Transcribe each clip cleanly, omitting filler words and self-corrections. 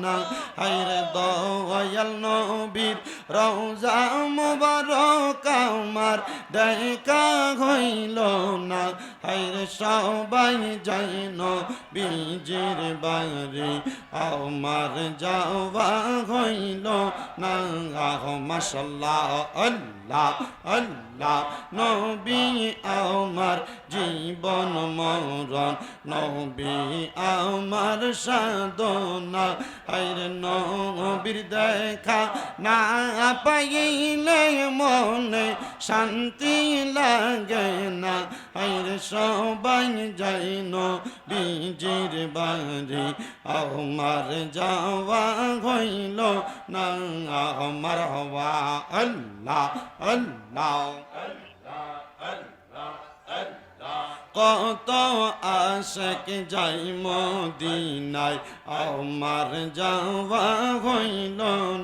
না হায়রে দয়াল নবীর রওজা মুবারক আমার দেখা হইল না হায়রে সবাই যাই নবীজির বাড়ি আমার যাওয়া হইল না মাশাআল্লাহ আল্লাহ আল্লাহ নবী আমার জীবন মরণ নবী আমার সাধনা হায়রে নবীর দেখা না পাইলে মনে শান্তি লাগে না হায়রে সবাই যাই নবীজির বাড়ি আমার যাওয়া হইল না আমার হওয়া আল্লাহ আল্লাহ কত আশিক যাই মদিনায় আমার যাওয়া হইল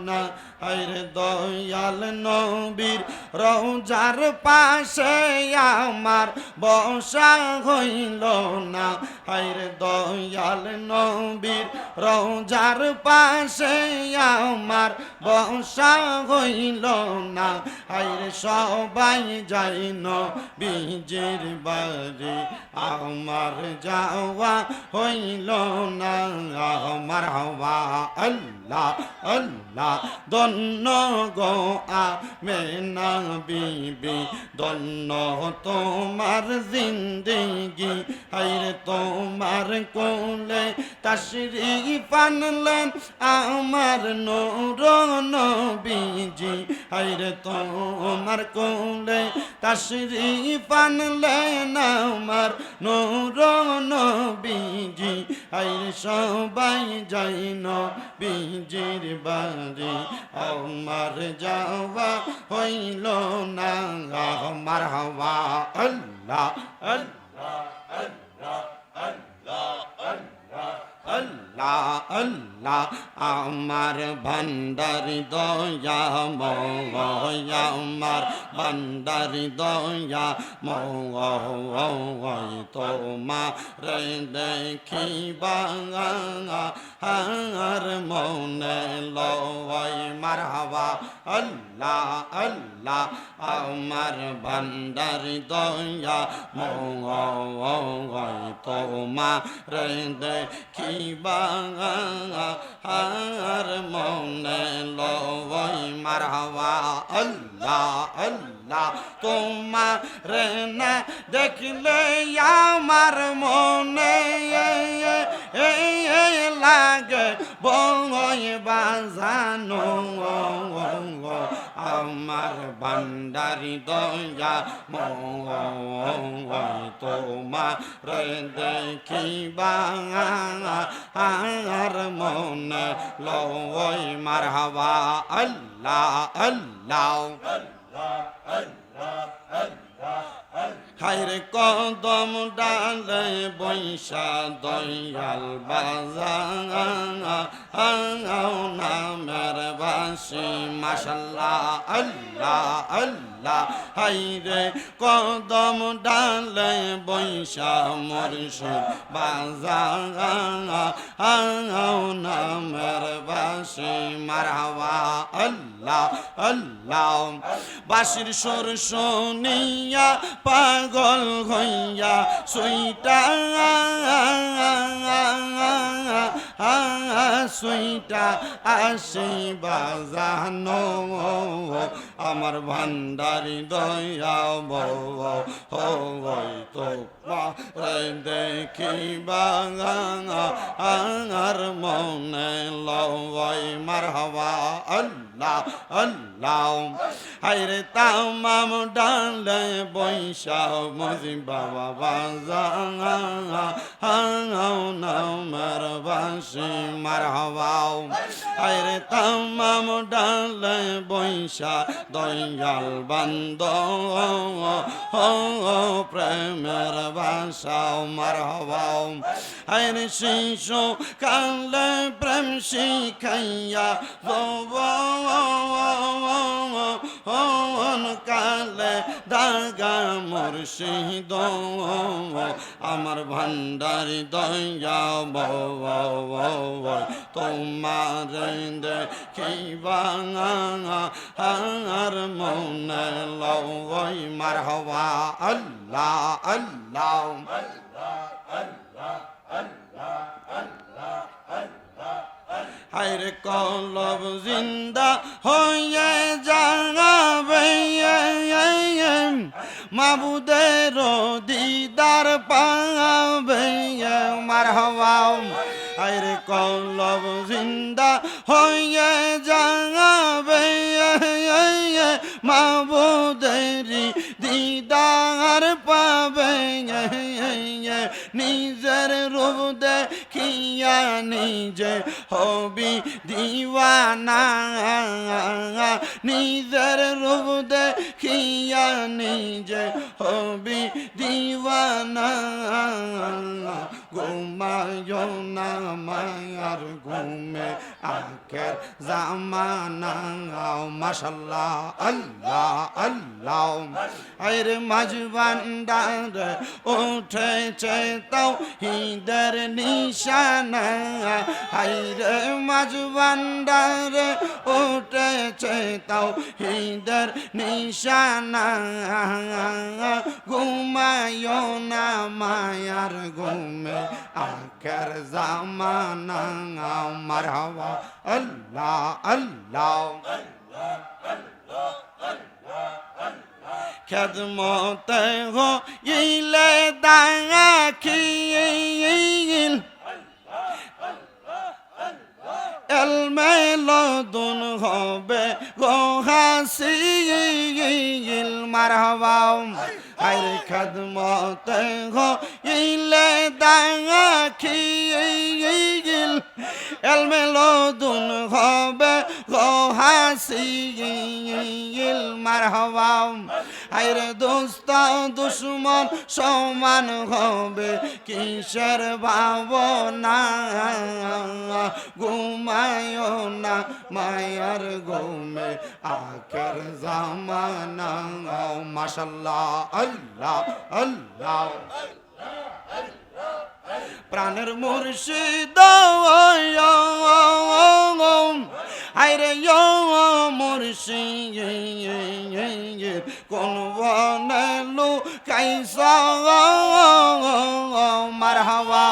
না হায়রে দয়াল নবীর রওজার পাশে আমার বসা হইল না হায়রে দয়াল নবীর রওজার পাশে আমার বসা হইল না হায়রে সবাই যাই নবীজির বাড়ি আমার যাওয়া হইল না আমার হওয়া আল্লাহ আল্লাহ ধন্য গো আমেনা বিবি ধন্য তোমার জিন্দেগি হায়রে তোমার কোলে তাশরীফ আনলেন আমার নূর নবীজি হায়রে তোমার কোলে তাশরীফ আনলেন আমার নূর নবীজি হায়রে সবাই যাই নবীজির বাড়ি আমার যাওয়া হইল না আমার হওয়া আল্লাহ আল্লাহ আল্লাহ আল্লাহ আল্লাহ আল্লাহ আল্লাহ আমার ভান্ডারি দয়া ময়া আমার ভান্ডারি দয়া ময় তোমার দেখিবা আর মনে লয় মারহাবা আল্লাহ আল্লাহ আমার ভান্ডারি দয়া ময় তোমার দেখিবা আর মনে লয় মারহাবা আল্লাহ আল্লাহ তোমার না দেখলে আমার মনে লাগে বয় বাজানো আমার ভান্ডারি দয়া তোমার দেখিবা আর মনে লয় মারহাবা আল্লাহ আল্লাহ আল্লাহ আল্লাহ আল্লাহ হায়রে কদম ডালে বৈশা দয়াল বাজাও নামের বাসি মাশাআল্লাহ আল্লাহ আল্লাহ হায়রে কদম ডালে বৈশা মুর্শিদ বাজাও নামের বাসি মারহাবা আল্লাহ আল্লাহ বাসির সুর শুনিয়া পাগল হইয়া সুইটা সুইটা আসি বাজানো আমার ভান্ডারি দয়া হই তো দেখিবা আর মনে লয় মারহাবা আল্লাহ আল্লাহ হায়রে তামাম ডালে বৈশা মুজি বাবা বাজাও নামের বাসি মারহাবা হায়রে তামাম ডালে বৈশা দয়াল বান্দ প্রেমের বাসাও মারহাবা হায়রে শিশু কালে প্রেম শিখাইয়া কালে দাগা মুর্শিদ আমার ভান্ডারি দয়া তোমার দেখিবা আর মনে লই মারহাবা আল্লাহ আল্লাহ হায়রে কলব জিন্দা হয়ে যাবে মাবুদের দিদার পাবে মারহাবা হায়রে কলব জিন্দা হয়ে যাবে মাবুদের দিদার পাবে নিজের রূপ দেখিয়া নিজে হবি দিওয়ানা নিজের রূপ দেখিয়া নিজে হবি দিওয়ানা ঘুমায়ো না মায়ার ঘুমে আখের জামানা মাশাল্লাহ আল্লাহ আল্লাহ আরে মাঝবান্ডার উঠেছে তাও হিদের নিশানা হাইরে মাঝবান্ডার উঠেছে তাও হিদের নিশানা ঘুমায়ো না মায়ার ঘুমে আখের জামানা মারহাবা আল্লাহ আল্লাহ খেদমতে হো ইলে দাখিল এলমেলদুন হবে গো হাসিল মারহাবা আরে খেদমতে হো ইলে দাখিল এলমেলদুন হবে গো হাসিল মারহাবা আরে দোস্ত দুশ্মন সমান হবে কিসের ভাবনা ঘুমায়ো না মায়ার ঘুমে আখের জামানা মাশাল্লাহ আল্লাহ আল্লাহ প্রাণের মুর্শিদ আরে মুর্শিদ কোন বনে লুকাইছা মারহাবা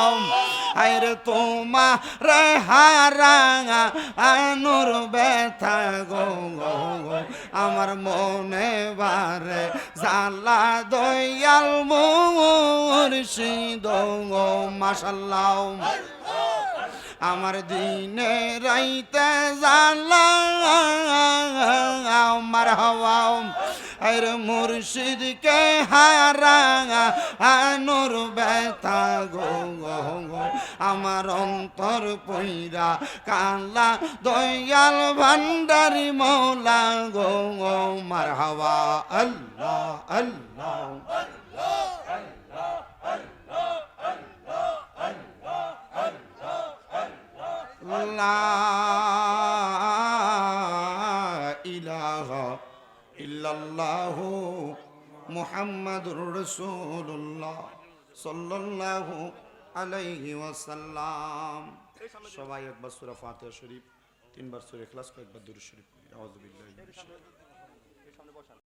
আরে তোমার হারাঙা আনুর ব্যথা গো আমার মনে বারে জালা দয়াল মুর্শিদ মাশাল্লাহ আমার দিনে রাইতে জালা মারহাবা আরে মুর্শিদকে হারাঙা আনুর ব্যথা গো আমার অন্তর পইরা কালা দয়াল ভান্ডারি মৌলা গো মারহাবা আল্লাহ আল্লাহ লা ইলাহা ইল্লাল্লাহু মুহাম্মাদুর রাসূলুল্লাহ সাল্লাল্লাহু আলাইহি ওয়াসাল্লাম। সবাই একবার সূরা ফাতিহা শরীফ, তিনবার সূরা ইখলাস, কয়েকবার দুরূদ শরীফ। আউযু বিল্লাহি মিনাশ শাইতানির রাজিম।